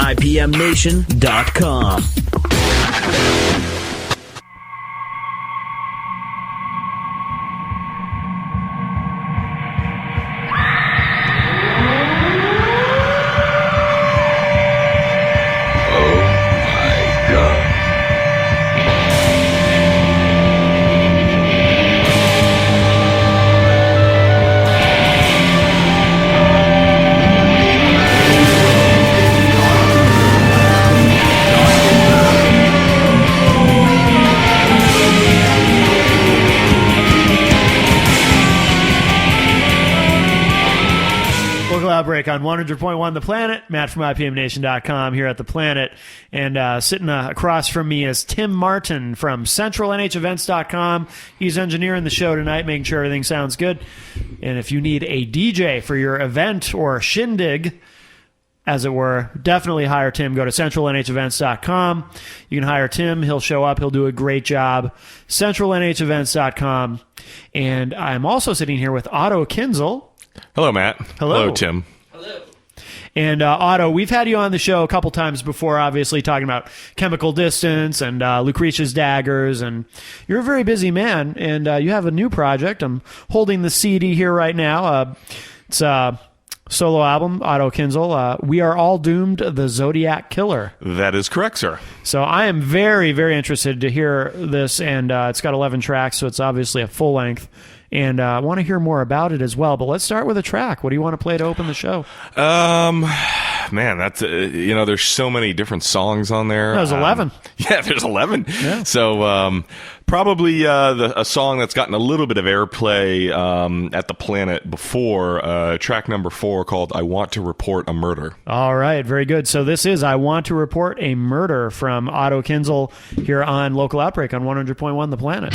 MatchMyPMNation.com. Outbreak on 100.1 The Planet. Matt from IPMNation.com here at The Planet. And sitting across from me is Tim Martin from CentralNHEvents.com. He's engineering the show tonight, making sure everything sounds good. And if you need a DJ for your event or shindig, as it were, definitely hire Tim. Go to CentralNHEvents.com. You can hire Tim. He'll show up. He'll do a great job. CentralNHEvents.com. And I'm also sitting here with Otto Kinzel. Hello, Matt. Hello, Tim. Hello. And Otto, we've had you on the show a couple times before, obviously, talking about Chemical Distance and Lucretia's Daggers, and you're a very busy man, and you have a new project. I'm holding the CD here right now. It's a solo album, Otto Kinzel. We Are All Doomed, the Zodiac Killer. That is correct, sir. So I am very, very interested to hear this, and it's got 11 tracks, so it's obviously a full length. And I want to hear more about it as well. But let's start with a track. What do you want to play to open the show? Man, that's there's so many different songs on there. There's 11. Yeah, there's 11. Yeah. So probably a song that's gotten a little bit of airplay at the Planet before, track number 4 called "I Want to Report a Murder." All right, very good. So this is "I Want to Report a Murder" from Otto Kinzel here on Local Outbreak on 100.1 The Planet.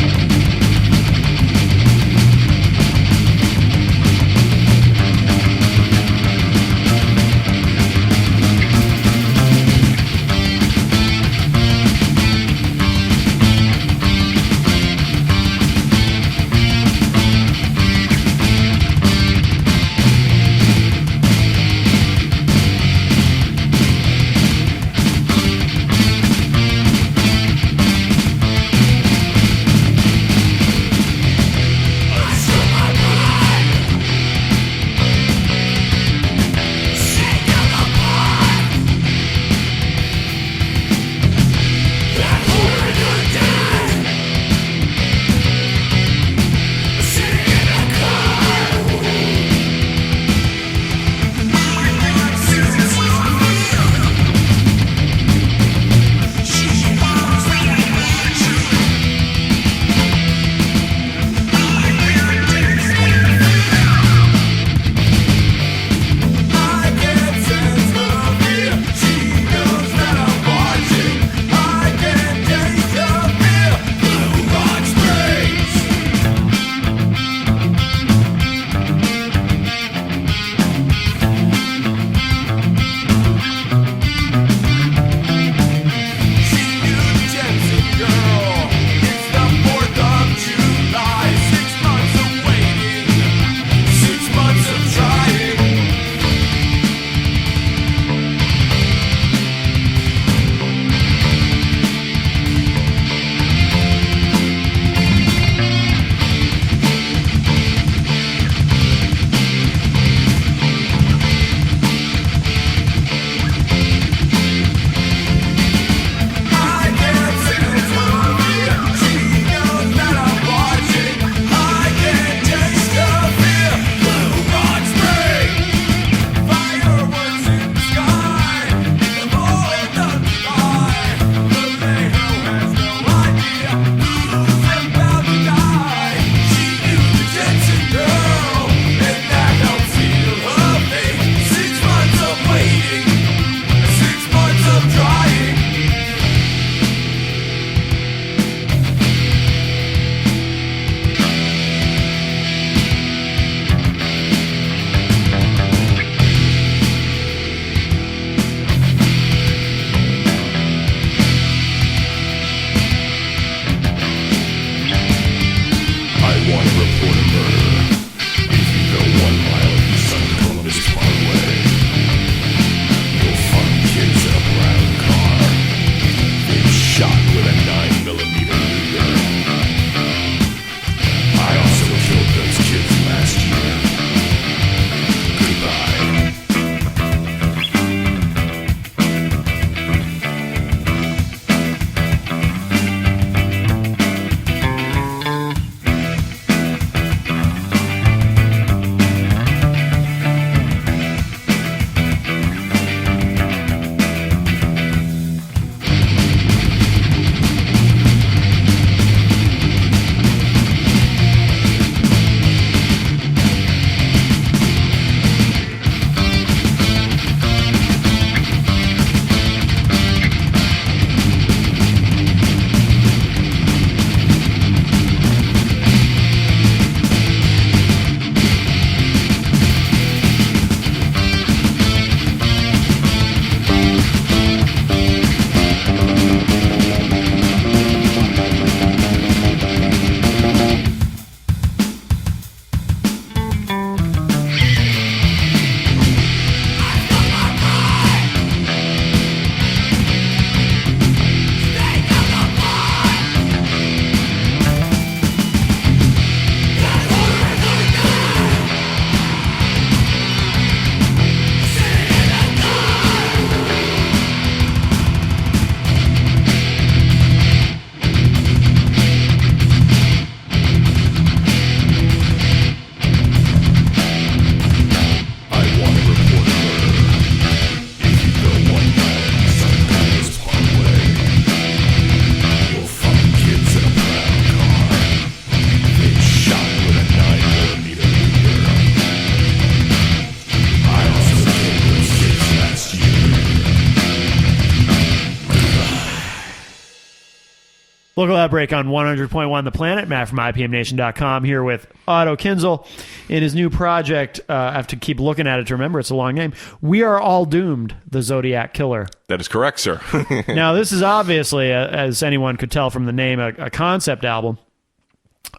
Local Outbreak on 100.1 The Planet. Matt from IPMNation.com here with Otto Kinzel in his new project. I have to keep looking at it to remember. It's a long name. We Are All Doomed, the Zodiac Killer. That is correct, sir. Now, this is obviously, as anyone could tell from the name, a concept album.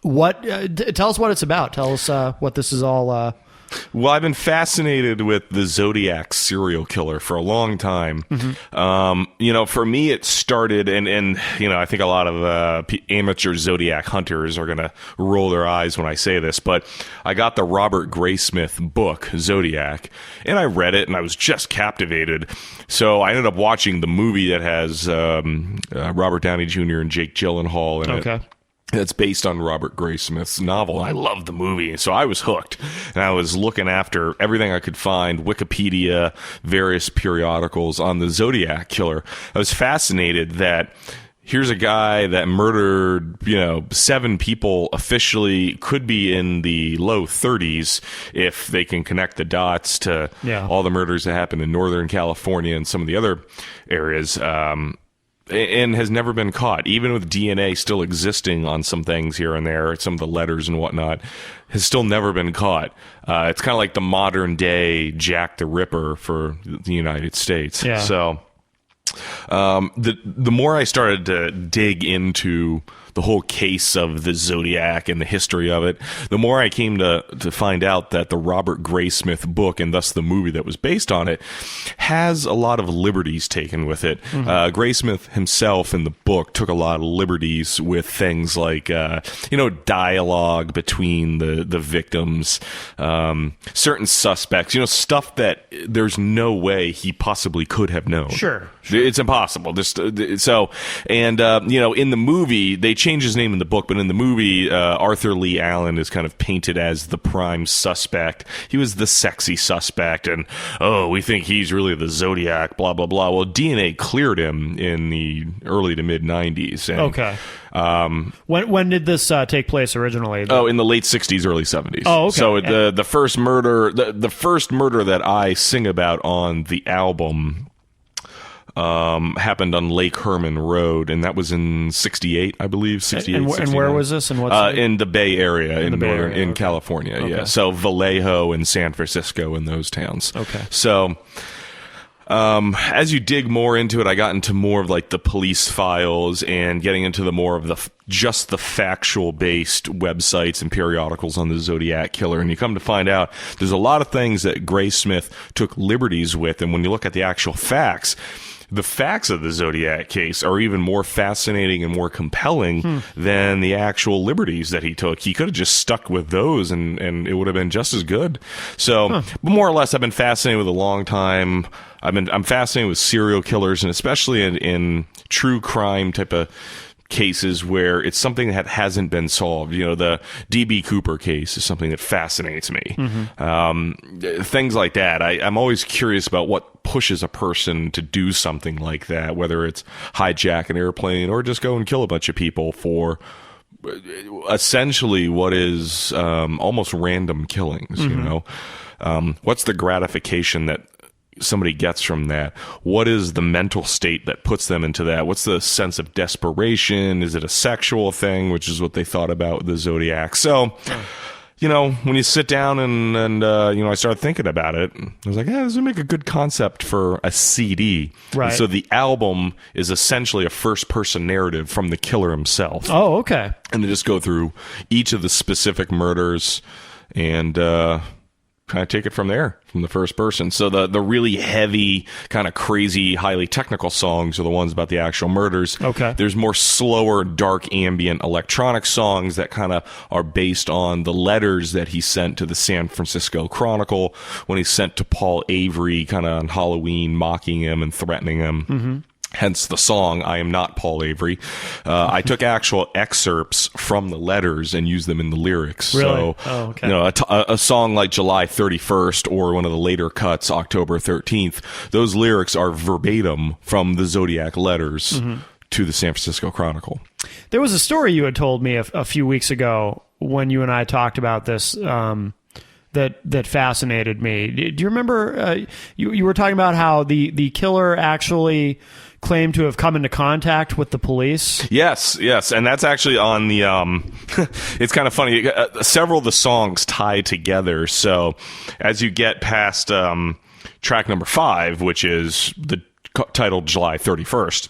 Tell us what it's about. Tell us what this is all... Well, I've been fascinated with the Zodiac serial killer for a long time. Mm-hmm. For me, it started, and I think a lot of amateur Zodiac hunters are going to roll their eyes when I say this, but I got the Robert Graysmith book, Zodiac, and I read it, and I was just captivated. So I ended up watching the movie that has Robert Downey Jr. and Jake Gyllenhaal in it. That's based on Robert Graysmith's novel. I loved the movie, so I was hooked. And I was looking after everything I could find, Wikipedia, various periodicals on the Zodiac Killer. I was fascinated that here's a guy that murdered, 7 people, officially could be in the low 30s if they can connect the dots to all the murders that happened in Northern California and some of the other areas. And has never been caught, even with DNA still existing on some things here and there, some of the letters and whatnot, has still never been caught. It's kind of like the modern day Jack the Ripper for the United States. Yeah. So the more I started to dig into the whole case of the Zodiac and the history of it, the more I came to find out that the Robert Graysmith book, and thus the movie that was based on it, has a lot of liberties taken with it. Mm-hmm. Graysmith himself in the book took a lot of liberties with things like, dialogue between the victims, certain suspects, stuff that there's no way he possibly could have known. Sure. It's impossible. In the movie, they changed his name in the book, but in the movie, Arthur Lee Allen is kind of painted as the prime suspect. He was the sexy suspect, and, we think he's really the Zodiac, blah, blah, blah. Well, DNA cleared him in the early to mid-'90s. Okay. When did this take place originally? Oh, in the late 60s, early 70s. Oh, okay. So the first murder, the first murder that I sing about on the album happened on Lake Herman Road, and that was in 68, I believe. 68, and where was this? And what's in the Bay Area, in California. Okay. Yeah, so Vallejo and San Francisco and those towns. Okay. So as you dig more into it, I got into more of like the police files and getting into the more of the just the factual based websites and periodicals on the Zodiac Killer, and you come to find out there's a lot of things that Graysmith took liberties with, and when you look at the actual facts, the facts of the Zodiac case are even more fascinating and more compelling than the actual liberties that he took. He could have just stuck with those and it would have been just as good. So more or less, I've been fascinated with a long time. I'm fascinated with serial killers, and especially in true crime type of cases where it's something that hasn't been solved. The D.B. Cooper case is something that fascinates me. Mm-hmm. Things like that. I'm always curious about what pushes a person to do something like that, whether it's hijack an airplane or just go and kill a bunch of people for essentially what is almost random killings. Mm-hmm. What's the gratification that somebody gets from that? What is the mental state that puts them into that? What's the sense of desperation? Is it a sexual thing, which is what they thought about the Zodiac? So, when you sit down and I started thinking about it, I was like, this would make a good concept for a CD. Right. And so the album is essentially a first-person narrative from the killer himself. Oh, okay. And to just go through each of the specific murders and kind of take it from there, from the first person. So the really heavy, kind of crazy, highly technical songs are the ones about the actual murders. Okay. There's more slower, dark, ambient electronic songs that kind of are based on the letters that he sent to the San Francisco Chronicle when he sent to Paul Avery kind of on Halloween, mocking him and threatening him. Mm-hmm. Hence the song, I Am Not Paul Avery. I took actual excerpts from the letters and used them in the lyrics. Really? So, a song like July 31st or one of the later cuts, October 13th, those lyrics are verbatim from the Zodiac letters to the San Francisco Chronicle. There was a story you had told me a few weeks ago when you and I talked about this, that fascinated me. Do you remember you were talking about how the killer actually claimed to have come into contact with the police? Yes, and that's actually on the it's kind of funny, several of the songs tie together. So as you get past track number 5, which is titled July 31st,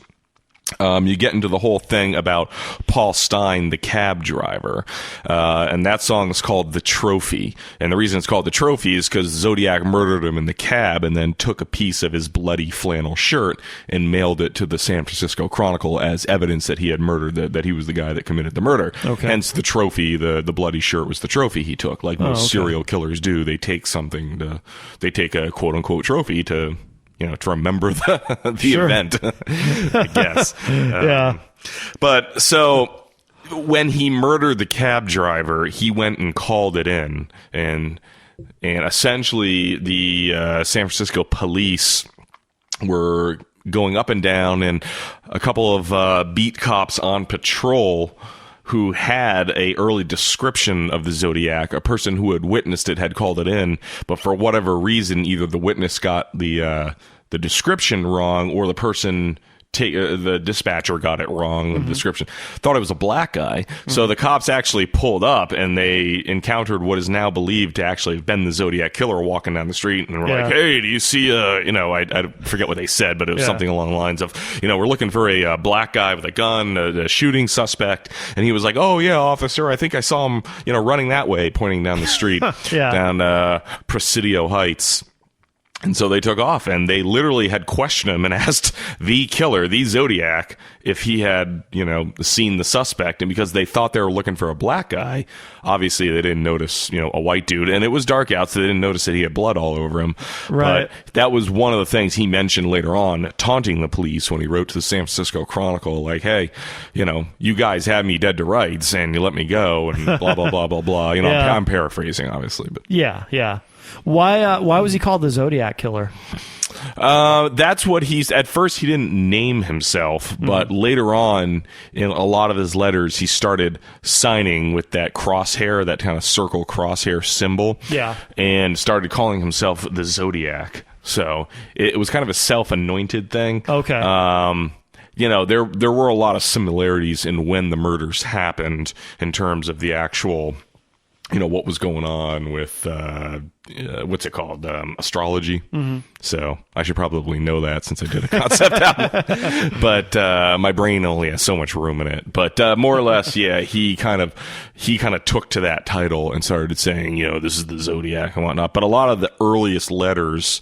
you get into the whole thing about Paul Stein, the cab driver, and that song is called The Trophy. And the reason it's called The Trophy is because Zodiac murdered him in the cab and then took a piece of his bloody flannel shirt and mailed it to the San Francisco Chronicle as evidence that he had murdered, that he was the guy that committed the murder. Okay. Hence the trophy, the bloody shirt was the trophy he took. Like most serial killers do, they take they take a quote-unquote trophy to remember the event, I guess. Yeah. But so when he murdered the cab driver, he went and called it in, and essentially the San Francisco police were going up and down, and a couple of beat cops on patrol who had a early description of the Zodiac, a person who had witnessed it had called it in, but for whatever reason, either the witness got the description wrong, or the person the dispatcher got it wrong. The description thought it was a black guy. So the cops actually pulled up, and they encountered what is now believed to actually have been the Zodiac killer walking down the street, and were like, "Hey, do you see I forget what they said, but it was something along the lines of, we're looking for a black guy with a gun, a shooting suspect." And he was like, "Oh yeah, officer, I think I saw him running that way," pointing down the street down Presidio Heights. And so they took off, and they literally had questioned him and asked the killer, the Zodiac, if he had, seen the suspect. And because they thought they were looking for a black guy, obviously they didn't notice, a white dude. And it was dark out, so they didn't notice that he had blood all over him. Right. But that was one of the things he mentioned later on, taunting the police when he wrote to the San Francisco Chronicle, like, "Hey, you guys had me dead to rights, and you let me go," and blah, blah, blah, blah, blah. I'm paraphrasing, obviously. But Yeah. Why was he called the Zodiac Killer? That's what at first he didn't name himself, but later on in a lot of his letters, he started signing with that crosshair, that kind of circle crosshair symbol. Yeah. And started calling himself the Zodiac. So it was kind of a self-anointed thing. Okay. There were a lot of similarities in when the murders happened in terms of the actual, what was going on with, what's it called? Astrology. So I should probably know that since I did a concept album. But my brain only has so much room in it. But more or less, he kind of took to that title and started saying, this is the Zodiac and whatnot. But a lot of the earliest letters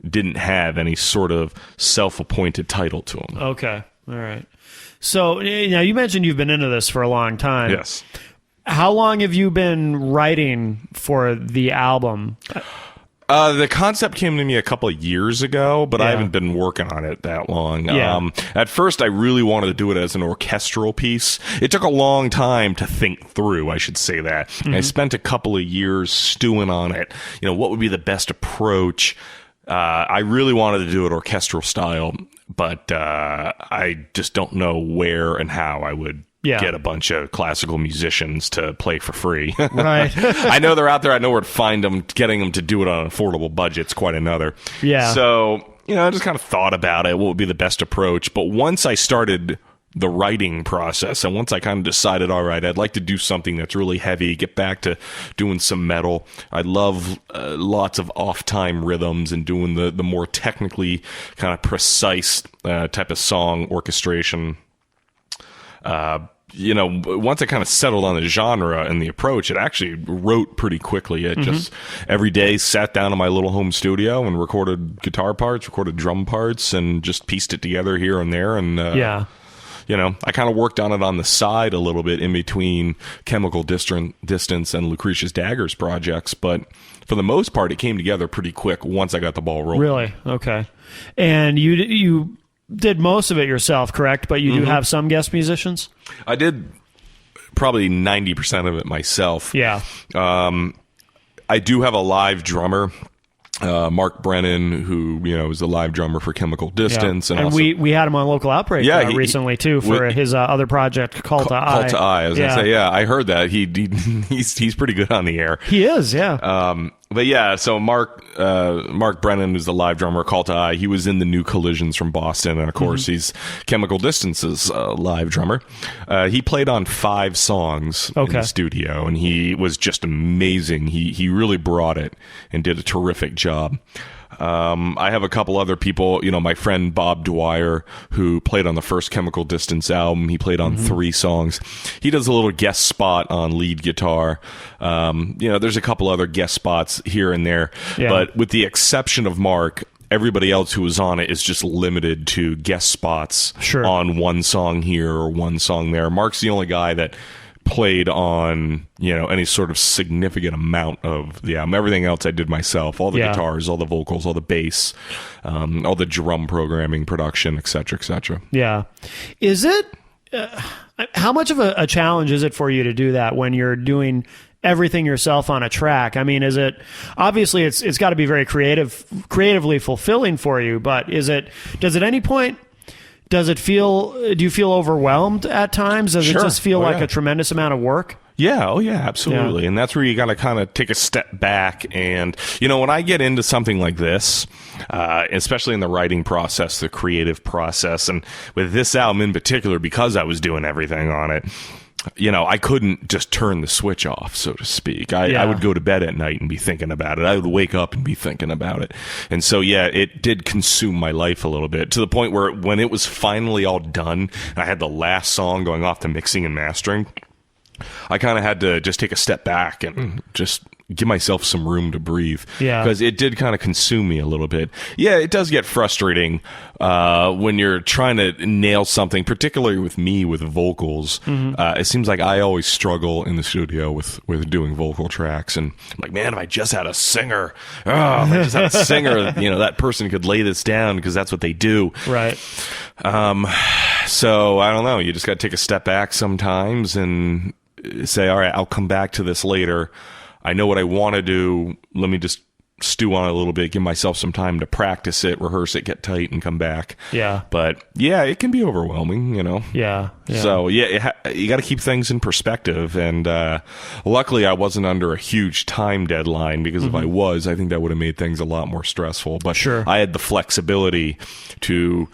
didn't have any sort of self-appointed title to them. Okay. All right. So now you mentioned you've been into this for a long time. Yes. How long have you been writing for the album? The concept came to me a couple of years ago, but I haven't been working on it that long. Yeah. At first, I really wanted to do it as an orchestral piece. It took a long time to think through, I should say that. I spent a couple of years stewing on it. What would be the best approach? I really wanted to do it orchestral style, but I just don't know where and how I would get a bunch of classical musicians to play for free. Right. I know they're out there. I know where to find them. Getting them to do it on an affordable budget's quite another. Yeah. So, I just kind of thought about it, what would be the best approach. But once I started the writing process, and once I kind of decided, all right, I'd like to do something that's really heavy, get back to doing some metal. I love lots of off-time rhythms and doing the more technically kind of precise type of song orchestration. Once I kind of settled on the genre and the approach, it actually wrote pretty quickly. It just every day sat down in my little home studio and recorded guitar parts, recorded drum parts, and just pieced it together here and there. And I kind of worked on it on the side a little bit in between Chemical Distance and Lucretia's Daggers projects, but for the most part, it came together pretty quick once I got the ball rolling. Really? Okay. And you did most of it yourself, correct? But you do have some guest musicians? I did probably 90% of it myself. Yeah. I do have a live drummer, Mark Brennan, who is the live drummer for Chemical Distance, and also, we had him on Local Outbreak recently too for his other project, Call to Eye. Call to Eye. I was gonna say, I heard that he's pretty good on the air. He is, yeah. But yeah, so Mark Brennan, who's the live drummer, Call to Eye, he was in the new Collisions from Boston, and of course he's Chemical Distance's live drummer. He played on 5 songs in the studio, and he was just amazing. He really brought it and did a terrific job. I have a couple other people, my friend Bob Dwyer, who played on the first Chemical Distance album. He played on 3 songs. He does a little guest spot on lead guitar. There's a couple other guest spots here and there, but with the exception of Mark, everybody else who was on it is just limited to guest spots on one song here or one song there. Mark's the only guy that played on any sort of significant amount of the album. Everything else I did myself, all the guitars, all the vocals, all the bass, all the drum programming, production, etc., etc. Is it how much of a challenge is it for you to do that when you're doing everything yourself on a track? I mean, is it obviously it's got to be very creatively fulfilling for you, but does it at any point, do you feel overwhelmed at times? Does it just feel like a tremendous amount of work? Yeah, absolutely. Yeah. And that's where you got to kind of take a step back. And, when I get into something like this, especially in the writing process, the creative process, and with this album in particular, because I was doing everything on it, I couldn't just turn the switch off, so to speak. I would go to bed at night and be thinking about it. I would wake up and be thinking about it. And so, it did consume my life a little bit, to the point where when it was finally all done, and I had the last song going off to mixing and mastering, I kind of had to just take a step back and just give myself some room to breathe. Because it did kind of consume me a little bit. Yeah, it does get frustrating when you're trying to nail something, particularly with me with vocals. It seems like I always struggle in the studio with doing vocal tracks. And I'm like, man, if I just had a singer, if I just had a singer, that person could lay this down, because that's what they do. Right. So I don't know. You just got to take a step back sometimes and say, all right, I'll come back to this later. I know what I want to do. Let me just stew on it a little bit, give myself some time to practice it, rehearse it, get tight, and come back. But it can be overwhelming, So you got to keep things in perspective. And luckily I wasn't under a huge time deadline, because if I was, I think that would have made things a lot more stressful. But I had the flexibility to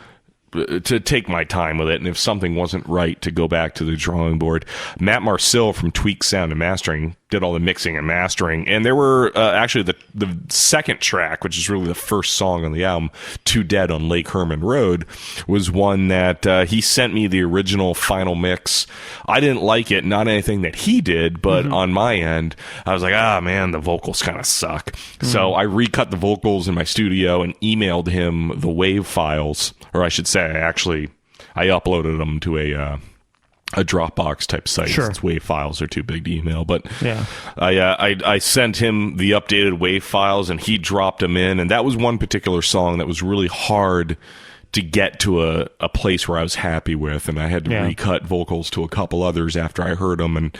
take my time with it, and if something wasn't right, to go back to the drawing board. Matt Marcil from Tweak Sound and Mastering did all the mixing and mastering, and there were actually the second track, which is really the first song on the album, Too Dead on Lake Herman Road, was one that he sent me the original final mix. I didn't like it, not anything that he did, but on my end, I was like, man, the vocals kind of suck. So I recut the vocals in my studio and emailed him the WAV files, or I should say, I uploaded them to a Dropbox type site. Since WAV files are too big to email, but I sent him the updated WAV files, and he dropped them in. And that was one particular song that was really hard to get to a place where I was happy with, and I had to recut vocals to a couple others after I heard them. And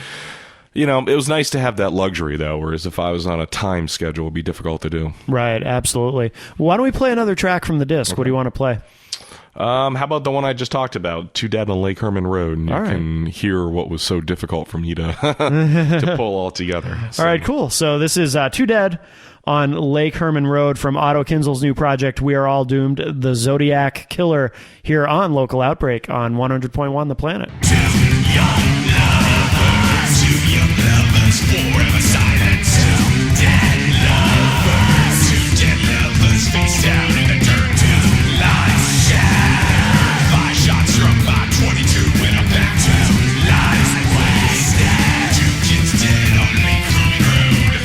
it was nice to have that luxury, though, whereas if I was on a time schedule, it would be difficult to do. Right, absolutely. Why don't we play another track from the disc? What do you want to play? How about the one I just talked about, Too Dead on Lake Herman Road, and you can hear what was so difficult for me to to pull all together. So. All right, cool. So this is Too Dead on Lake Herman Road from Otto Kinzel's new project, We Are All Doomed, the Zodiac Killer, here on Local Outbreak on 100.1 The Planet. Two young lovers, forever silent. Two dead lovers, face down in the dirt. Two lives shattered, 5 shots struck by 22 in a back. Two lives wasted, 2 kids dead on Lake Herman Road.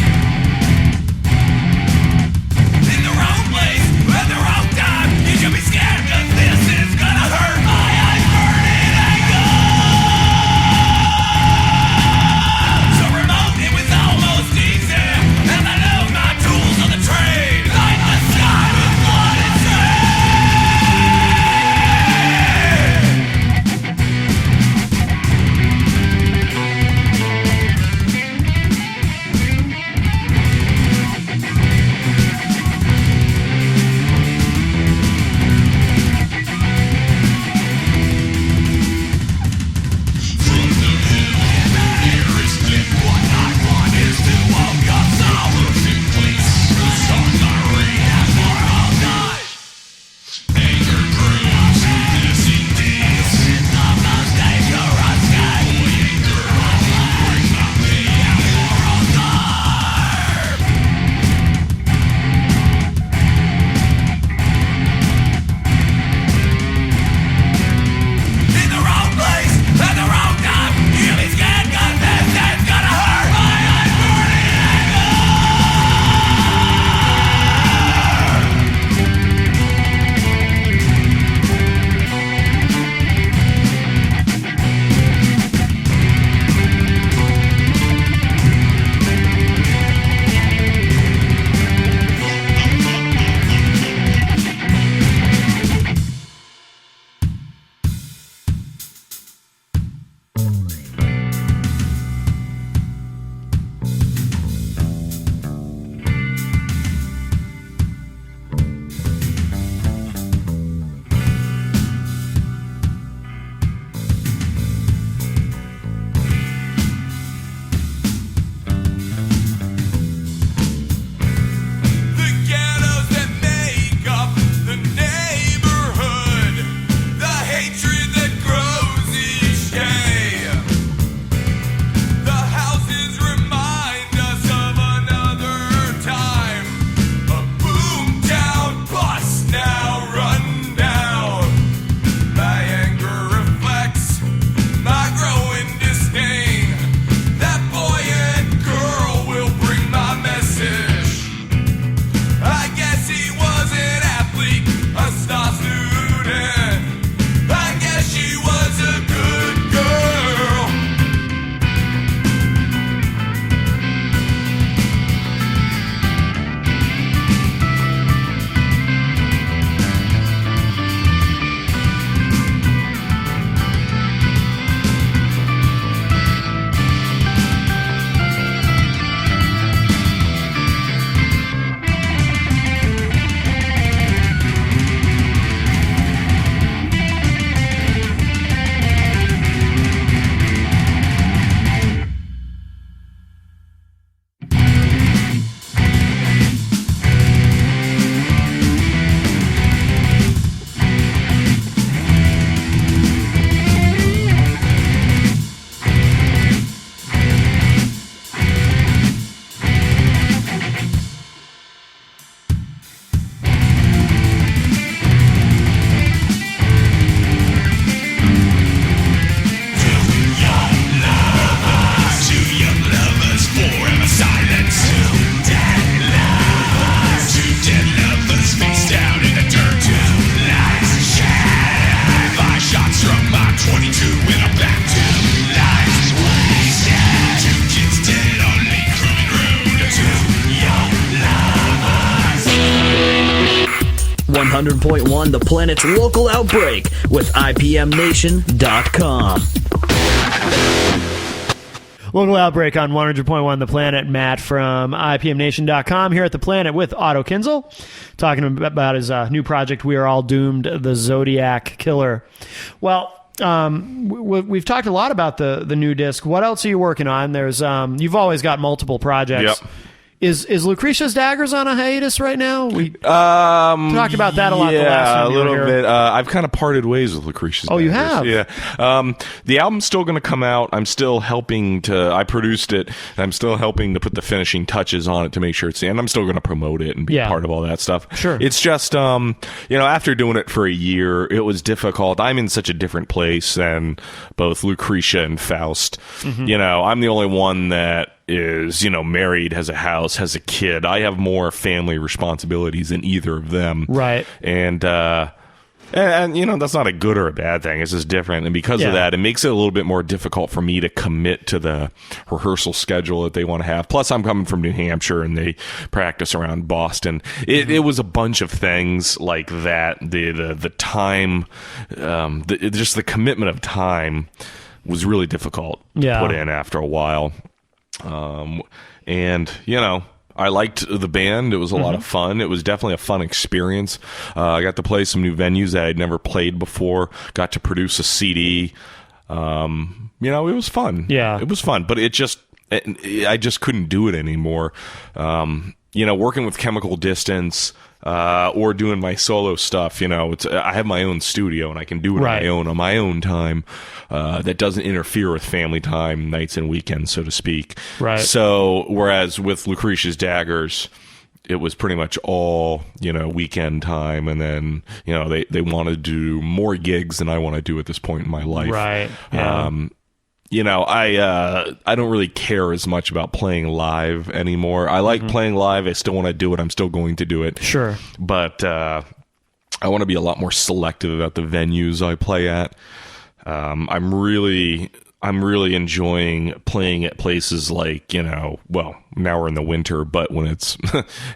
In the wrong place, at the wrong time, you should be scared, 'cause this is gonna hurt. I ain't burning anger. So remote, it was almost easy, and I know my tools of the trade. Light the sky with blood. 100.1 The Planet's local outbreak with IPMNation.com. Local Outbreak on 100.1 The Planet. Matt from IPMNation.com here at The Planet with Otto Kinzel, talking about his new project, We Are All Doomed, the Zodiac Killer. Well, we've talked a lot about the new disc. What else are you working on? There's you've always got multiple projects. Yep. Is Lucretia's Daggers on a hiatus right now? We talked about that a lot. Yeah, the last time a little bit. Here. I've kind of parted ways with Lucretia's Daggers. You have? Yeah. The album's still going to come out. I'm still helping to. I produced it. And I'm still helping to put the finishing touches on it to make sure it's. And I'm still going to promote it and be part of all that stuff. Sure. It's just, after doing it for a year, it was difficult. I'm in such a different place than both Lucretia and Faust. Mm-hmm. I'm the only one that is, married, has a house, has a kid. I have more family responsibilities than either of them. Right. And that's not a good or a bad thing. It's just different. And because of that, it makes it a little bit more difficult for me to commit to the rehearsal schedule that they want to have. Plus, I'm coming from New Hampshire and they practice around Boston. It was a bunch of things like that. The time, just the commitment of time was really difficult to put in after a while. I liked the band. It was a lot of fun. It was definitely a fun experience. I got to play some new venues that I'd never played before. Got to produce a CD. It was fun. Yeah, it was fun, but I just couldn't do it anymore. Working with Chemical Distance, or doing my solo stuff, I have my own studio and I can do it on my own time. That doesn't interfere with family time, nights and weekends, so to speak. Right. So, whereas with Lucretia's Daggers, it was pretty much all, weekend time. And then, they want to do more gigs than I want to do at this point in my life. Right. Yeah. I don't really care as much about playing live anymore. I like playing live. I still want to do it. I'm still going to do it. Sure. But I want to be a lot more selective about the venues I play at. I'm really enjoying playing at places like, now we're in the winter, but when it's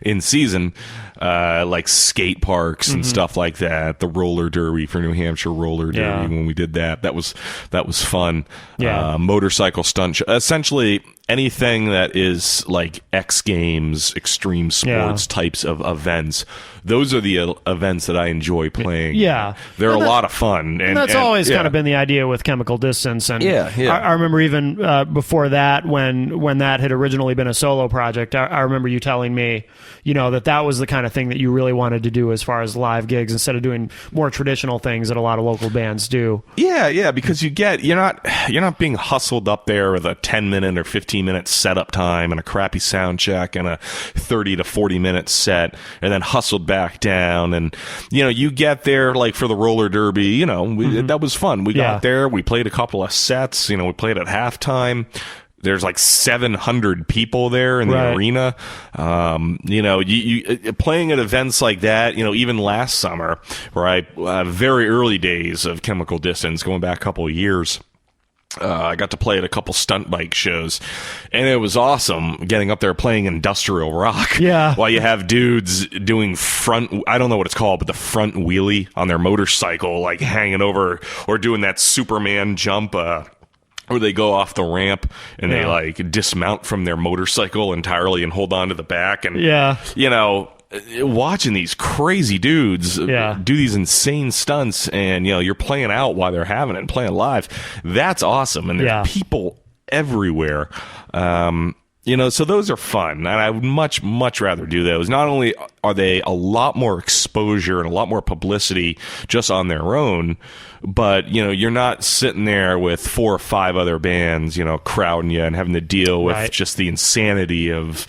in season, like skate parks and stuff like that, the roller derby for New Hampshire roller derby, when we did that was fun. Yeah. Motorcycle stunt, essentially anything that is like X Games, extreme sports types of events. Those are the events that I enjoy playing. Yeah. They're a lot of fun. And that's always kind of been the idea with Chemical Distance. And I remember even before that, when that had originally been a solo project, I remember you telling me, that was the kind of thing that you really wanted to do as far as live gigs instead of doing more traditional things that a lot of local bands do. Yeah, because you're not being hustled up there with a 10-minute or 15-minute setup time and a crappy sound check and a 30 to 40-minute set and then hustled back down. And, you get there like for the roller derby, that was fun. We got there, we played a couple of sets, we played at halftime. There's like 700 people there in the arena. You playing at events like that, even last summer, very early days of Chemical Distance, going back a couple of years. I got to play at a couple stunt bike shows, and it was awesome getting up there playing industrial rock. Yeah. While you have dudes doing I don't know what it's called, but the front wheelie on their motorcycle, like hanging over, or doing that Superman jump, where they go off the ramp and they like dismount from their motorcycle entirely and hold on to the back. And, watching these crazy dudes do these insane stunts and, you're playing out while they're having it and playing live. That's awesome. And there's people everywhere. So those are fun, and I would much, much rather do those. Not only are they a lot more exposure and a lot more publicity just on their own, but, you're not sitting there with 4 or 5 other bands, crowding you and having to deal with just the insanity of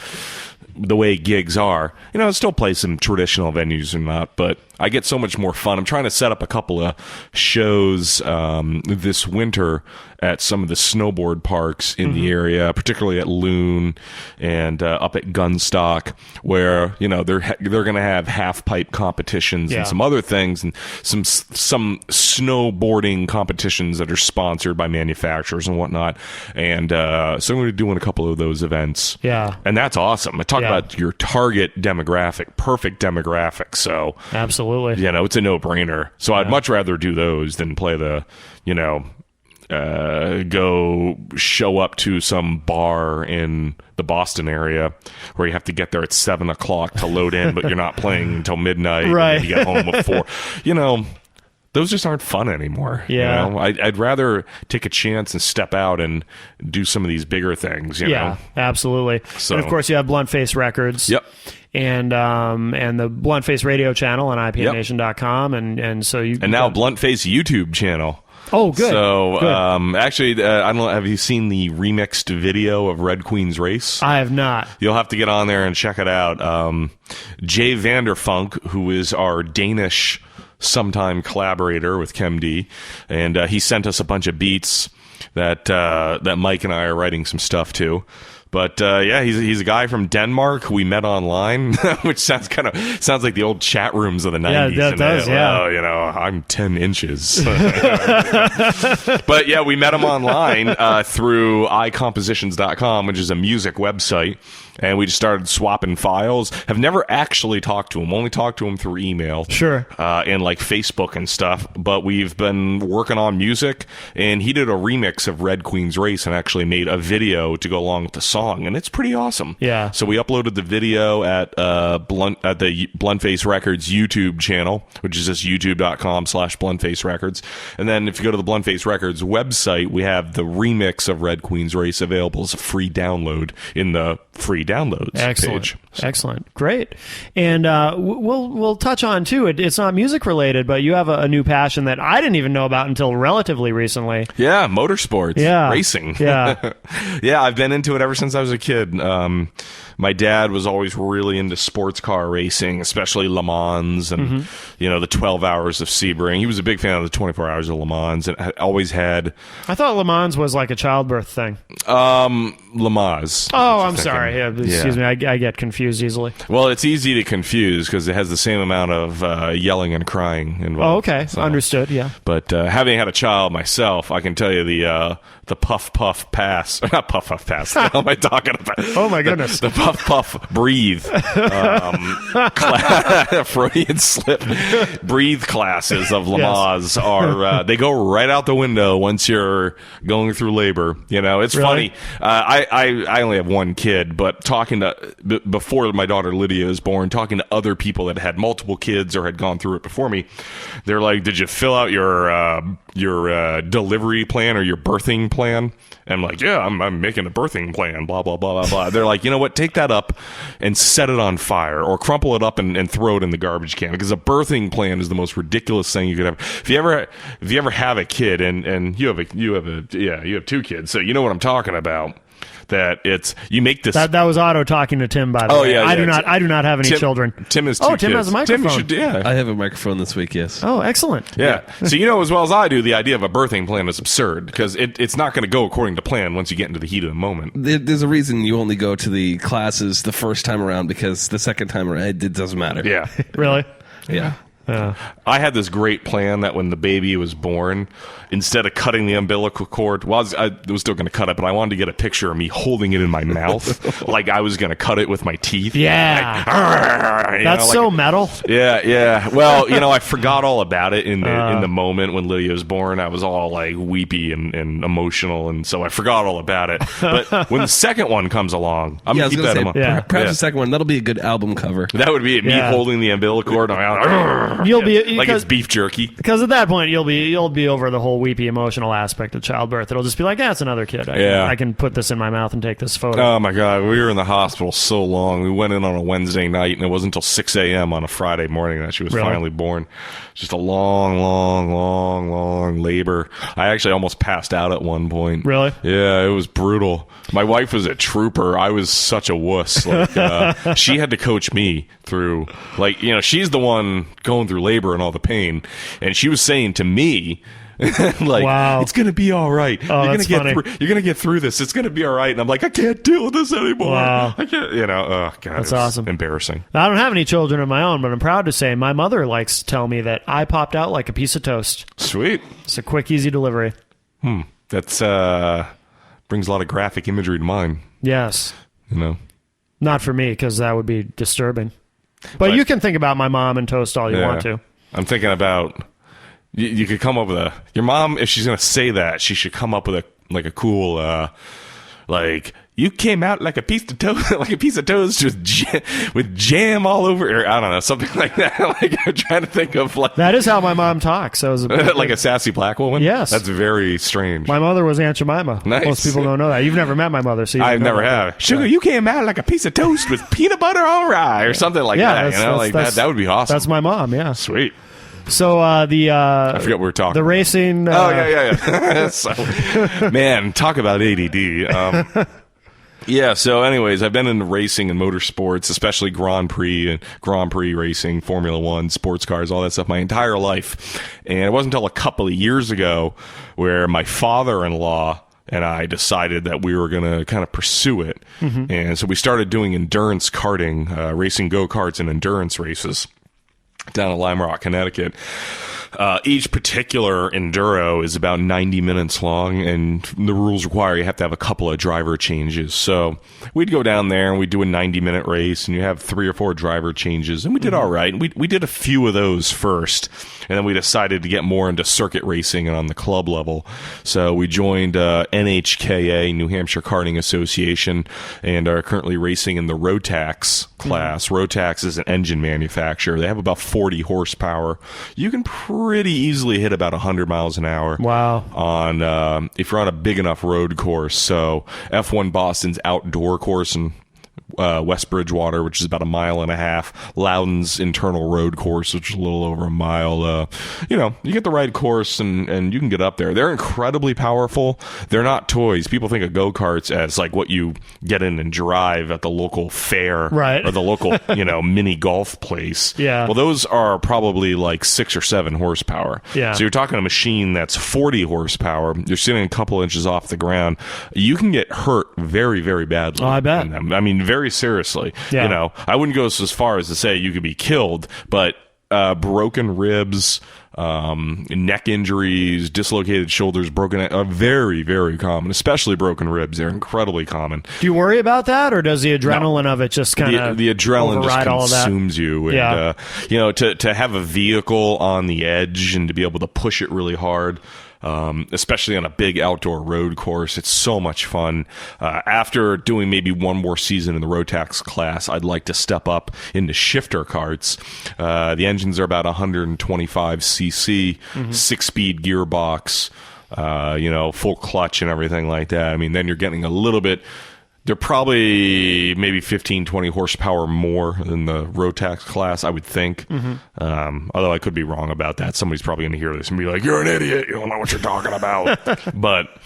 the way gigs are. I still play some traditional venues or not, but I get so much more fun. I'm trying to set up a couple of shows this winter at some of the snowboard parks in the area, particularly at Loon and up at Gunstock, where they're going to have half pipe competitions and some other things, and some snowboarding competitions that are sponsored by manufacturers and whatnot. And so I'm going to be doing a couple of those events. And that's awesome. I talk about your target demographic, perfect demographic. So absolutely. Absolutely. You know, it's a no-brainer. So I'd much rather do those than play the, you know, go show up to some bar in the Boston area where you have to get there at 7 o'clock to load in, but you're not playing until midnight. Right. And you get home at 4. You know, those just aren't fun anymore. Yeah. You know? I'd rather take a chance and step out and do some of these bigger things, you know? Absolutely. So- And of course, you have Bluntface Records. Yep. And the Bluntface radio channel on IPMNation.com. And so you... And now Bluntface YouTube channel. Oh, good. So, Good. actually, I don't know, have you seen the remixed video of Red Queen's Race? I have not. You'll have to get on there and check it out. Jay Vanderfunk, who is our Danish sometime collaborator with ChemD, and he sent us a bunch of beats that Mike and I are writing some stuff to. But yeah, he's a guy from Denmark who we met online, which sounds like the old chat rooms of the 90s. Yeah, that does. Yeah. Well, you know, I'm 10 inches. But yeah, we met him online through iCompositions.com, which is a music website. And we just started swapping files. Have never actually talked to him. Only talked to him through email. Sure. And like Facebook and stuff. But we've been working on music. And he did a remix of Red Queen's Race and actually made a video to go along with the song. And it's pretty awesome. Yeah. So we uploaded the video at the Bluntface Records YouTube channel, which is just youtube.com/Bluntface Records. And then if you go to the Bluntface Records website, we have the remix of Red Queen's Race available as a free download in the free downloads page. Excellent. Great. And we'll touch on, too, it's not music related, but you have a new passion that I didn't even know about until relatively recently. Yeah, motorsports. Yeah. Racing. Yeah. Yeah, I've been into it ever since I was a kid. My dad was always really into sports car racing, especially Le Mans and, you know, the 12 hours of Sebring. He was a big fan of the 24 hours of Le Mans and always had... I thought Le Mans was like a childbirth thing. Le Mans. Oh, I'm sorry. Yeah, excuse me. I get confused easily. Well, it's easy to confuse because it has the same amount of yelling and crying involved. Oh, okay. So. Understood, yeah. But having had a child myself, I can tell you the puff puff pass, not puff puff pass. What am I talking about? Oh my goodness! The puff puff breathe, Freudian slip, breathe classes of Le Mans are they go right out the window once you're going through labor. You know, it's really? Funny. I only have one kid, but talking to before my daughter Lydia was born, talking to other people that had multiple kids or had gone through it before me, they're like, "Did you fill out your delivery plan or your birthing plan?" And I'm like, "Yeah, I'm making a birthing plan." Blah blah blah blah blah. They're like, "You know what? Take that up and set it on fire, or crumple it up and throw it in the garbage can." Because a birthing plan is the most ridiculous thing you could have. If you ever have a kid, and you have two kids, so you know what I'm talking about. That it's you make this. That was Otto talking to Tim, by the way. Yeah, I do not have any children. Tim has two kids. Tim has a microphone. Tim should, yeah. I have a microphone this week. Yes. Oh, excellent. Yeah. So you know as well as I do, the idea of a birthing plan is absurd because it's not going to go according to plan once you get into the heat of the moment. There's a reason you only go to the classes the first time around because the second time around it doesn't matter. Yeah. Really? Yeah. I had this great plan that when the baby was born, instead of cutting the umbilical cord, I was still going to cut it, but I wanted to get a picture of me holding it in my mouth, like I was going to cut it with my teeth. Yeah, that's so metal. Yeah. Well, you know, I forgot all about it in the moment when Lydia was born. I was all like weepy and emotional, and so I forgot all about it. But when the second one comes along, I'm going to keep that in mind. Perhaps the second one that'll be a good album cover. That would be it, me holding the umbilical cord. You'll be like it's beef jerky. Because at that point you'll be over the whole weepy emotional aspect of childbirth. It'll just be like, it's another kid. I can put this in my mouth and take this photo. Oh my God, we were in the hospital so long. We went in on a Wednesday night, and it wasn't until 6 a.m. on a Friday morning that she was finally born. Just a long labor. I actually almost passed out at one point. Really? Yeah, it was brutal. My wife was a trooper. I was such a wuss. Like, she had to coach me through, like, you know, she's the one going through labor and all the pain, and she was saying to me, like, wow. It's gonna be all right. Oh, you're gonna get through this. It's gonna be all right. And I'm like, I can't deal with this anymore. Wow. I can't. You know. Oh God. That's awesome. Embarrassing. I don't have any children of my own, but I'm proud to say my mother likes to tell me that I popped out like a piece of toast. Sweet. It's a quick, easy delivery. That's brings a lot of graphic imagery to mind. Yes. You know. Not for me, because that would be disturbing. But you can think about my mom and toast all you want to. I'm thinking about you could come up with your mom, if she's gonna say that, she should come up with a cool you came out like a piece of toast, like a piece of toast with jam all over, or I don't know, something like that. Like I'm trying to think of that is how my mom talks. That was like a sassy black woman. Yes, that's very strange. My mother was Aunt Jemima. Nice. Most people don't know that. You've never met my mother, so I never have. Sugar, you came out like a piece of toast with peanut butter on rye, or something like that. You know, like that would be awesome. That's my mom. Yeah, sweet. So I forget what we're talking. The racing. Yeah. So, man, talk about ADD. Yeah, so anyways, I've been into racing and motorsports, especially Grand Prix racing, Formula One, sports cars, all that stuff my entire life. And it wasn't until a couple of years ago where my father-in-law and I decided that we were going to kind of pursue it. Mm-hmm. And so we started doing endurance karting, racing go-karts and endurance races down in Lime Rock, Connecticut. Each particular enduro is about 90 minutes long, and the rules require you have to have a couple of driver changes. So we'd go down there and we'd do a 90-minute race, and you have 3 or 4 driver changes, and we did all right. We did a few of those first, and then we decided to get more into circuit racing and on the club level. So we joined NHKA, New Hampshire Karting Association, and are currently racing in the Rotax class. Rotax is an engine manufacturer. They have about 40 horsepower. You can pretty easily hit about 100 miles an hour. Wow. On if you're on a big enough road course. So F1 Boston's outdoor course in West Bridgewater, which is about 1.5 miles. Loudon's internal road course, which is a little over 1 mile. You get the right course and you can get up there. They're incredibly powerful. They're not toys. People think of go-karts as like what you get in and drive at the local fair, right, or the local mini golf place. Yeah. Well, those are probably like 6 or 7 horsepower. Yeah. So you're talking a machine that's 40 horsepower. You're sitting a couple inches off the ground. You can get hurt very, very badly. Oh, I bet. I mean, very seriously. Yeah. I wouldn't go as far as to say you could be killed, but broken ribs, neck injuries, dislocated shoulders, broken neck are very, very common, especially broken ribs. They're incredibly common. Do you worry about that, or does the adrenaline of it just kind of the adrenaline just all consumes you? And, to have a vehicle on the edge and to be able to push it really hard, especially on a big outdoor road course, it's so much fun. After doing maybe one more season in the Rotax class, I'd like to step up into shifter karts. The engines are about 125 cc, 6-speed gearbox, full clutch and everything like that. I mean, then you're getting a little bit. They're probably maybe 15, 20 horsepower more than the Rotax class, I would think. Although I could be wrong about that. Somebody's probably going to hear this and be like, "You're an idiot. You don't know what you're talking about." But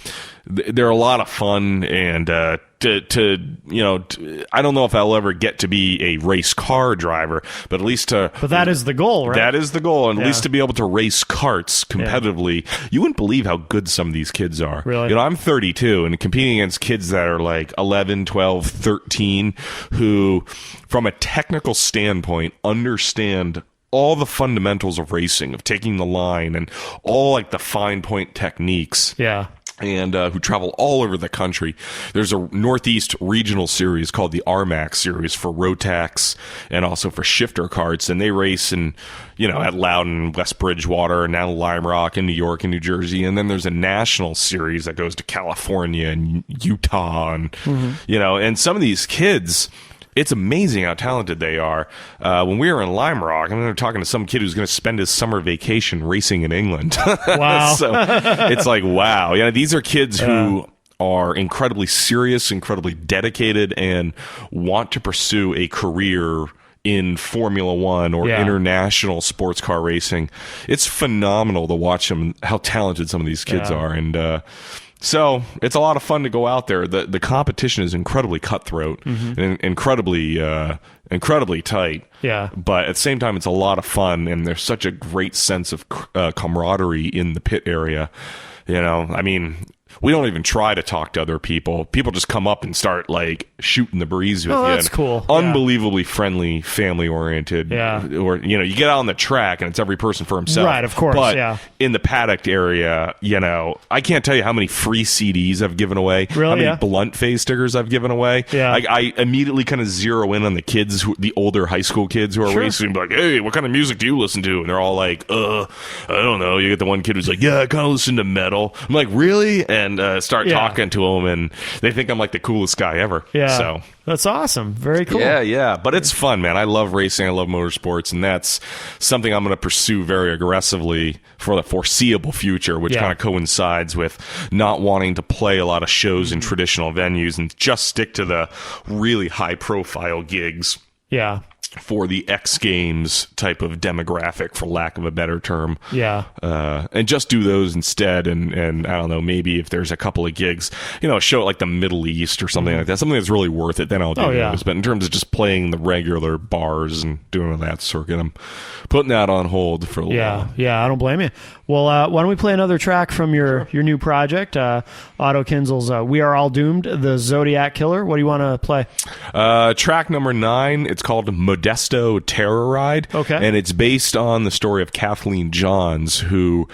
they're a lot of fun, and I don't know if I'll ever get to be a race car driver, but at least But that is the goal, right? That is the goal, and at least to be able to race karts competitively. You wouldn't believe how good some of these kids are. Really? I'm 32, and competing against kids that are like 11, 12, 13, who, from a technical standpoint, understand all the fundamentals of racing, of taking the line, and all like the fine point techniques. Yeah. And who travel all over the country. There's a Northeast regional series called the RMAX series for Rotax and also for shifter karts, and they race in, at Loudon, West Bridgewater, and now Lime Rock, in New York and New Jersey. And then there's a national series that goes to California and Utah, and and some of these kids, it's amazing how talented they are. When we were in Lime Rock, I remember talking to some kid who's going to spend his summer vacation racing in England. Wow. So it's like, wow. These are kids who are incredibly serious, incredibly dedicated, and want to pursue a career in Formula One or international sports car racing. It's phenomenal to watch them, how talented some of these kids are. And, so it's a lot of fun to go out there. The competition is incredibly cutthroat and incredibly tight. Yeah. But at the same time, it's a lot of fun, and there's such a great sense of camaraderie in the pit area. I mean, we don't even try to talk to other people. People just come up and start like shooting the breeze with you. That's And cool. Unbelievably friendly, family oriented. Yeah. Or you get out on the track and it's every person for himself. Right, of course, But yeah. in the paddock area, I can't tell you how many free CDs I've given away. Really? How many Yeah. blunt phase stickers I've given away. Yeah. I immediately kind of zero in on the kids, the older high school kids who are Sure. racing. Like, hey, what kind of music do you listen to? And they're all like, I don't know. You get the one kid who's like, yeah, I kind of listen to metal. I'm like, really? And start talking to them, and they think I'm like the coolest guy ever. Yeah. So That's awesome. Very cool. yeah. But it's fun, man. I love racing. I love motorsports, and that's something I'm going to pursue very aggressively for the foreseeable future, which kind of coincides with not wanting to play a lot of shows in traditional venues and just stick to the really high-profile gigs. Yeah. For the X Games type of demographic, for lack of a better term. Yeah. And just do those instead. And I don't know, maybe if there's a couple of gigs, a show like the Middle East or something like that, something that's really worth it, then I'll do those. But in terms of just playing the regular bars and doing all that circuit, I'm putting that on hold for a little while. Yeah, I don't blame you. Well, why don't we play another track from your new project, Otto Kinzel's We Are All Doomed, the Zodiac Killer. What do you want to play? Track number 9, it's called Modesto Terror Ride. Okay. And it's based on the story of Kathleen Johns, who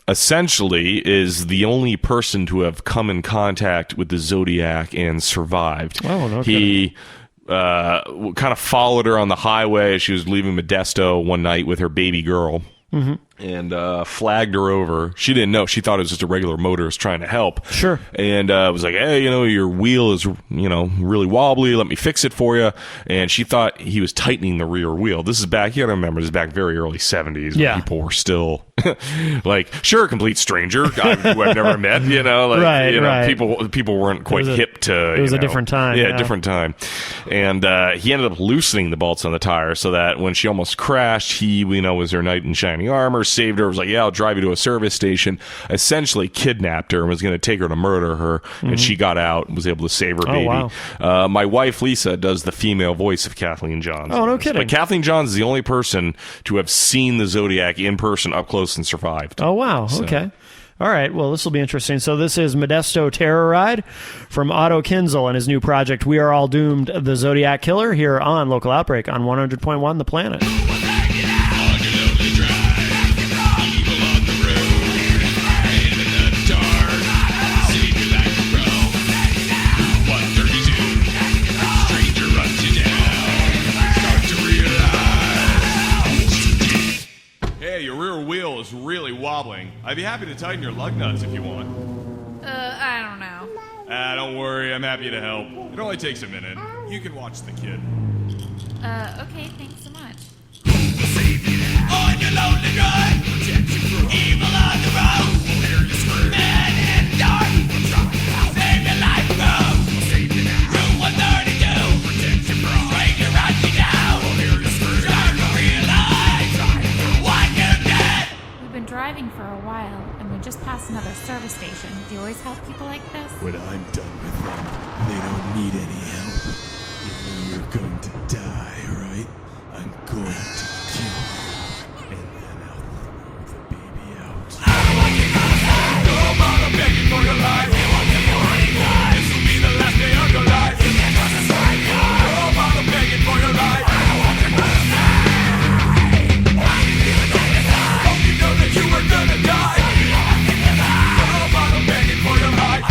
essentially is the only person to have come in contact with the Zodiac and survived. Oh, no He kind of followed her on the highway as she was leaving Modesto one night with her baby girl. Mm-hmm. And flagged her over. She didn't know. She thought it was just a regular motorist trying to help. Sure. And was like, hey, your wheel is, really wobbly. Let me fix it for you. And she thought he was tightening the rear wheel. This is back, you got to remember, this is back very early 70s. Yeah. When people were still like, sure, complete stranger who I've never met, Right. people weren't quite hip to, it was a different time. Yeah, different time. And he ended up loosening the bolts on the tire so that when she almost crashed, he, was her knight in shining armor, saved her, was like, yeah, I'll drive you to a service station, essentially kidnapped her and was going to take her to murder her. And she got out and was able to save her baby. Wow. My wife, Lisa, does the female voice of Kathleen Johns. Oh, no kidding. But Kathleen Johns is the only person to have seen the Zodiac in person up close and survived. Oh, wow. So. Okay. All right. Well, this will be interesting. So this is Modesto Terror Ride from Otto Kinzel and his new project, We Are All Doomed, the Zodiac Killer, here on Local Outbreak on 100.1 The Planet. Your rear wheel is really wobbling. I'd be happy to tighten your lug nuts if you want. I don't know. Don't worry, I'm happy to help. It only takes a minute. You can watch the kid. Okay, thanks so much. On your lonely run, protect you from evil on the road. Hear you scream, man in the dark. Save your life, bro. Room 132, protect you from break your run you down. Hear you scream, start to realize what you did. We've been driving for a while, and we just passed another service station. Do you always help people like this? When I'm done with them, they don't need any help. You know you're going to die, right? I'm going to kill you. And then I'll throw the baby out. Your mama begging for your life. This will be the last day of your life. Your mama begging for your life. Hope you know that you were gonna die. Your mama begging for your life.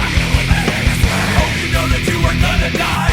Hope you know that you were gonna die.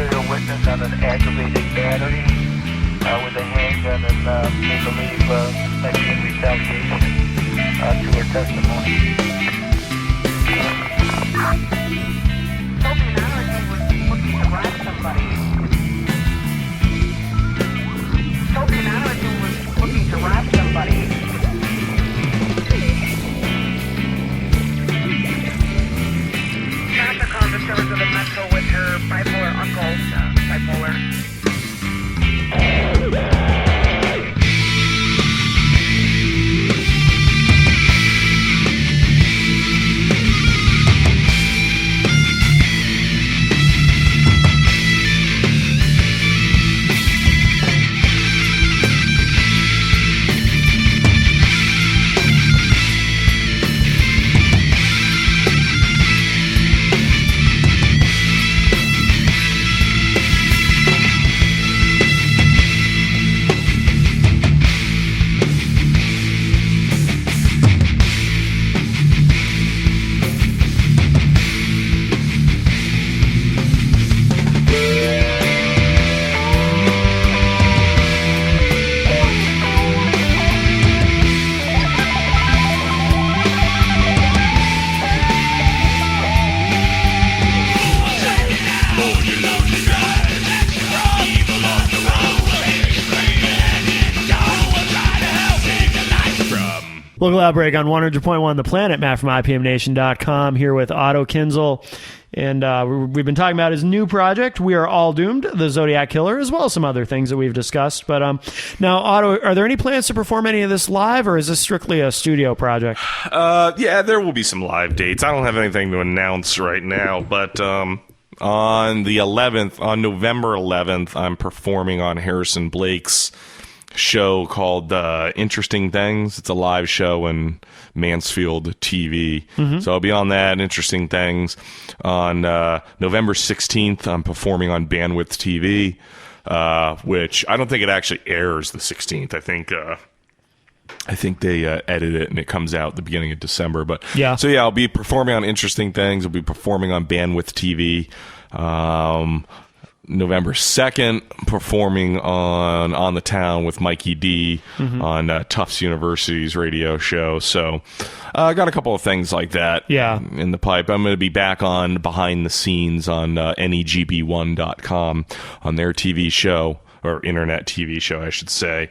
material witness on an aggravated battery with a handgun, and they believe might be in retaliation to her testimony. Sophie Mannerton was looking to rob somebody. Sophie Mannerton was looking to rob somebody. Traffic officers of the metro with her bipolar uncle, bipolar. Local Outbreak on 100.1 The Planet. Matt from IPMNation.com here with Otto Kinzel. And we've been talking about his new project, We Are All Doomed, the Zodiac Killer, as well as some other things that we've discussed. But now, Otto, are there any plans to perform any of this live, or is this strictly a studio project? Yeah, there will be some live dates. I don't have anything to announce right now, but on the 11th, on November 11th, I'm performing on Harrison Blake's show called Interesting Things. It's a live show in Mansfield TV. So I'll be on that, Interesting Things. On November 16th, I'm performing on Bandwidth TV, which I don't think it actually airs the 16th. I think they edit it and it comes out the beginning of December. But yeah. So yeah, I'll be performing on Interesting Things. I'll be performing on Bandwidth TV. November 2nd, performing on the Town with Mikey D on Tufts University's radio show. So I got a couple of things like that in the pipe. I'm going to be back on Behind the Scenes on negb1.com on their TV show, or internet TV show, I should say.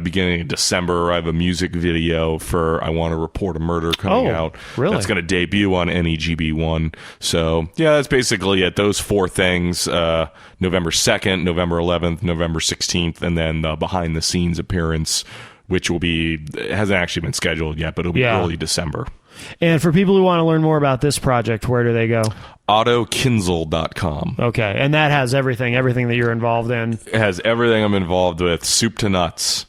Beginning of December, I have a music video for I Want to Report a Murder coming out. Really? That's going to debut on NEGB1. So, yeah, that's basically it. Those four things, November 2nd, November 11th, November 16th, and then the behind-the-scenes appearance, which will be, it hasn't actually been scheduled yet, but it'll be early December. And for people who want to learn more about this project, where do they go? OttoKinzel.com. Okay, and that has everything that you're involved in. It has everything I'm involved with, soup to nuts.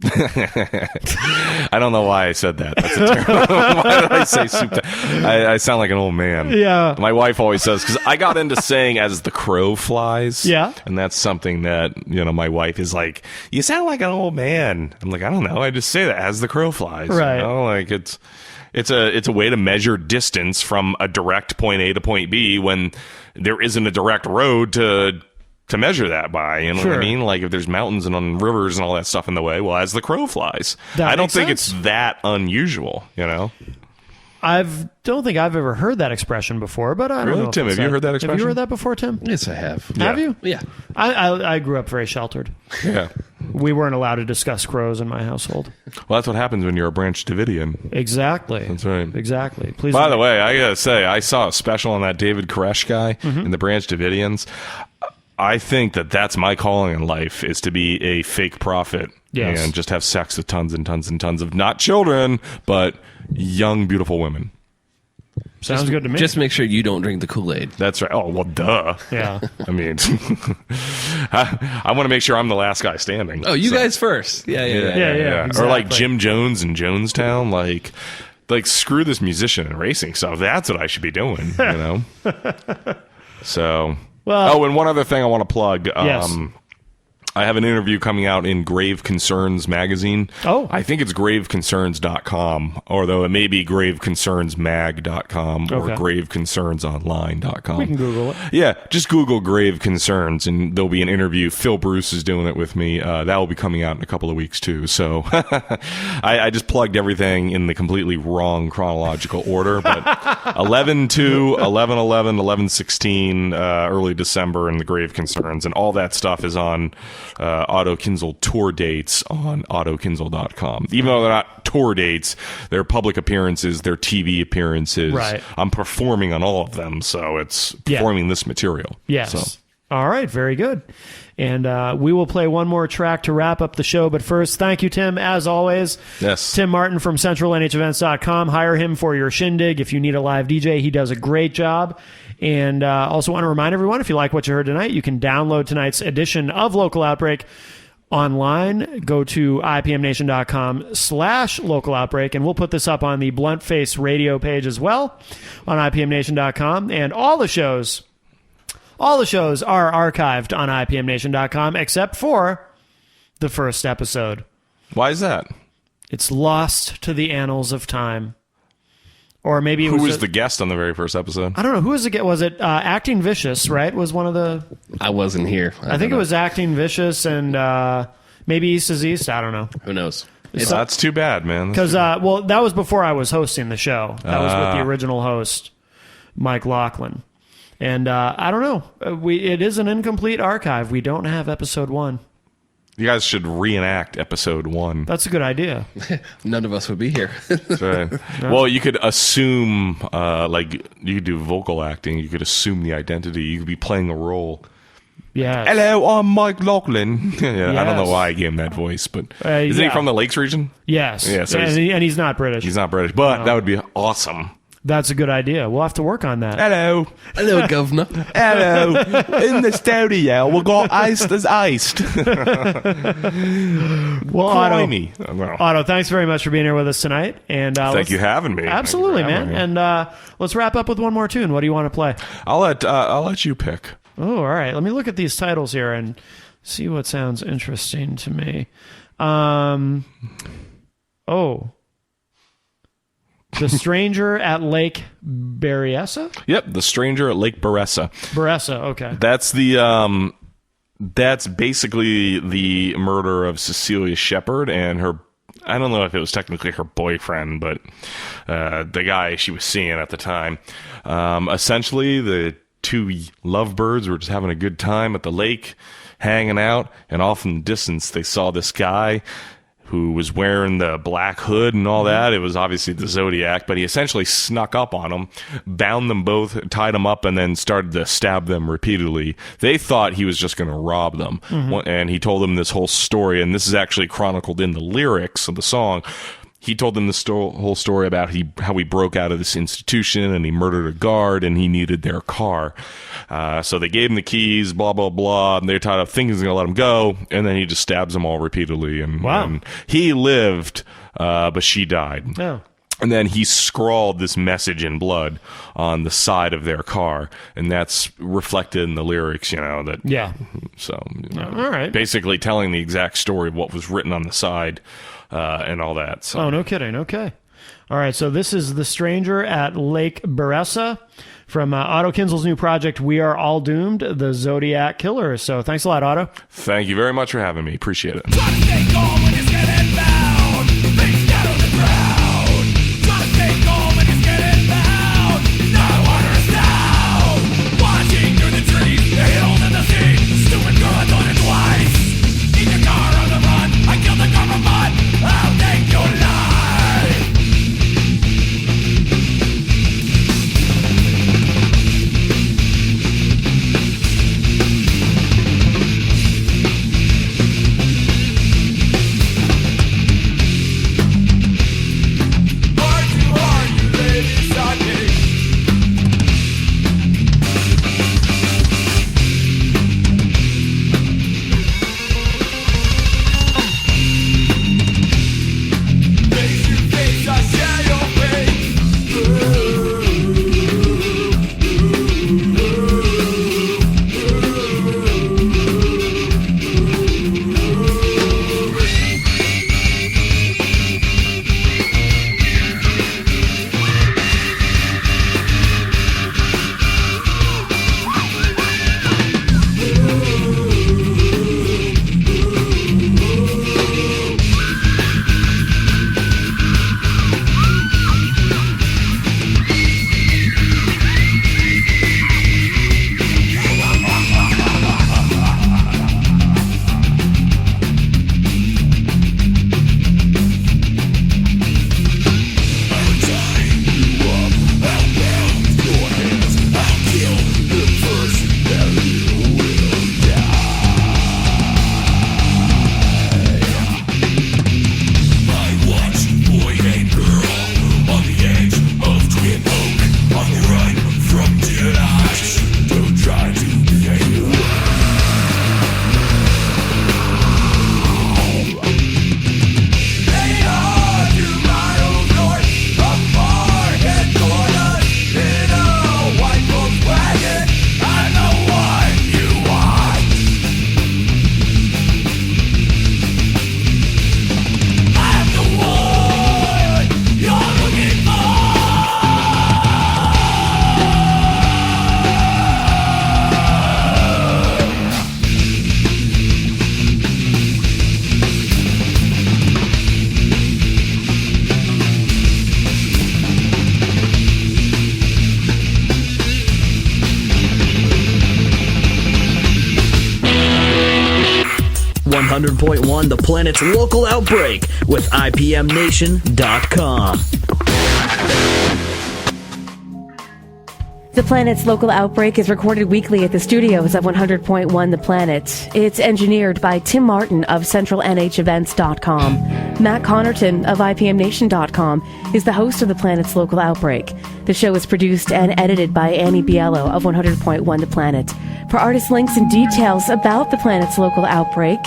I don't know why I said that. That's a terrible. Why did I say soup to? I sound like an old man. Yeah. My wife always says, because I got into saying as the crow flies. Yeah. And that's something that, my wife is like, you sound like an old man. I'm like, I don't know. I just say that as the crow flies. Right. Like it's a way to measure distance from a direct point A to point B when there isn't a direct road to measure that by. You know what I mean? Like if there's mountains and on rivers and all that stuff in the way, well, as the crow flies. I don't think it's that unusual, I don't think I've ever heard that expression before, but I don't know. Really, Tim? Have you heard that expression? Have you heard that before, Tim? Yes, I have. Have you? Yeah. I grew up very sheltered. Yeah. We weren't allowed to discuss crows in my household. Well, that's what happens when you're a Branch Davidian. Exactly. That's right. Exactly. Please. By the way, I gotta say, I saw a special on that David Koresh guy in the Branch Davidians. I think that's my calling in life, is to be a fake prophet and just have sex with tons and tons and tons of not children, but young, beautiful women. Sounds good to me. Just make sure you don't drink the Kool-Aid. That's right. Oh, well, duh. Yeah. I mean, I want to make sure I'm the last guy standing. Oh, you guys first. Yeah. Exactly. Or like Jim Jones in Jonestown, like screw this musician and racing stuff. That's what I should be doing, So... Well, and one other thing I want to plug. Yes. I have an interview coming out in Grave Concerns magazine. Oh. I think it's graveconcerns.com, although it may be graveconcernsmag.com or graveconcernonsonline.com. We can Google it. Yeah, just Google Grave Concerns, and there'll be an interview. Phil Bruce is doing it with me. That will be coming out in a couple of weeks, too. So I just plugged everything in the completely wrong chronological order, but 11/2, 11/11, 11/16, early December, and the Grave Concerns, and all that stuff is on Otto Kinzel tour dates on ottokinzel.com. Even though they're not tour dates, they're public appearances, they're TV appearances. Right. I'm performing on all of them, so it's performing this material. Yes. So. All right, very good. And we will play one more track to wrap up the show. But first, thank you, Tim, as always. Yes. Tim Martin from CentralNHEvents.com. Hire him for your shindig if you need a live DJ. He does a great job. And also want to remind everyone, if you like what you heard tonight, you can download tonight's edition of Local Outbreak online. Go to IPMNation.com/Local Outbreak, and we'll put this up on the Blunt Face radio page as well on IPMNation.com. And all the shows are archived on IPMNation.com except for the first episode. Why is that? It's lost to the annals of time. Or maybe it Who was was the guest on the very first episode? I don't know. Who was it? Was it Acting Vicious, right? Was one of the... I wasn't here. I think it was Acting Vicious and maybe East is East. I don't know. Who knows? That's too bad, man. Because, well, that was before I was hosting the show. That was with the original host, Mike Laughlin. And I don't know. It is an incomplete archive. We don't have episode 1. You guys should reenact episode 1. That's a good idea. None of us would be here. That's right. Well, you could assume, you could do vocal acting. You could assume the identity. You could be playing a role. Yeah. Hello, I'm Mike Laughlin. I don't know Yes. why I gave him that voice, but isn't he from the Lakes region? Yes. Yeah, so and he's not British. He's not British, but that would be awesome. That's a good idea. We'll have to work on that. Hello. Hello, Governor. Hello. In the studio, we got iced as iced. Well, Blimey. Otto, thanks very much for being here with us tonight. And Thank you for having me. Absolutely, Thank you for man. having me. And let's wrap up with one more tune. What do you want to play? I'll let you pick. Oh, all right. Let me look at these titles here and see what sounds interesting to me. The Stranger at Lake Berryessa? Yep, The Stranger at Lake Berryessa. Berryessa, okay. That's the that's basically the murder of Cecilia Shepard and her. I don't know if it was technically her boyfriend, but the guy she was seeing at the time. Essentially, the two lovebirds were just having a good time at the lake, hanging out, and off in the distance they saw this guy who was wearing the black hood and all that. It was obviously the Zodiac, but he essentially snuck up on them, bound them both, tied them up, and then started to stab them repeatedly. They thought he was just going to rob them. And he told them this whole story, and this is actually chronicled in the lyrics of the song. He told them the whole story about how he broke out of this institution and he murdered a guard and he needed their car. So they gave him the keys, blah, blah, blah. And they're tied up thinking he's going to let him go. And then he just stabs them all repeatedly. And he lived, but she died. Oh. And then he scrawled this message in blood on the side of their car. And that's reflected in the lyrics, that. Yeah. So, all right. Basically telling the exact story of what was written on the side. And all that. So. Oh, no kidding. Okay. All right. So this is The Stranger at Lake Berryessa from Otto Kinzel's new project, We Are All Doomed, The Zodiac Killer. So thanks a lot, Otto. Thank you very much for having me. Appreciate it. Try to stay calm when you're getting bound. Face down on the ground. Try to stay calm when you're getting bound. Not water is down. Watching through the trees, the hills and the sea. Stupid girl, I done it twice. In your car on the run, I killed the government. I'll take your life. 100.1 The Planet's local outbreak with IPMNation.com. The Planet's local outbreak is recorded weekly at the studios of 100.1 The Planet. It's engineered by Tim Martin of CentralNHEvents.com. Matt Connerton of IPMNation.com is the host of The Planet's local outbreak. The show is produced and edited by Annie Biello of 100.1 The Planet. For artist links and details about The Planet's local outbreak,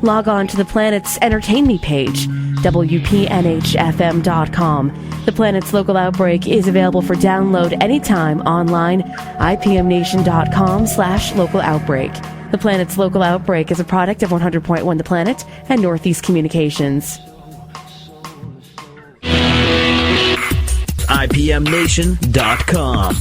log on to The Planet's Entertain Me page, WPNHFM.com. The Planet's local outbreak is available for download anytime online, IPMNation.com/local outbreak. The Planet's local outbreak is a product of 100.1 The Planet and Northeast Communications. IPMNation.com.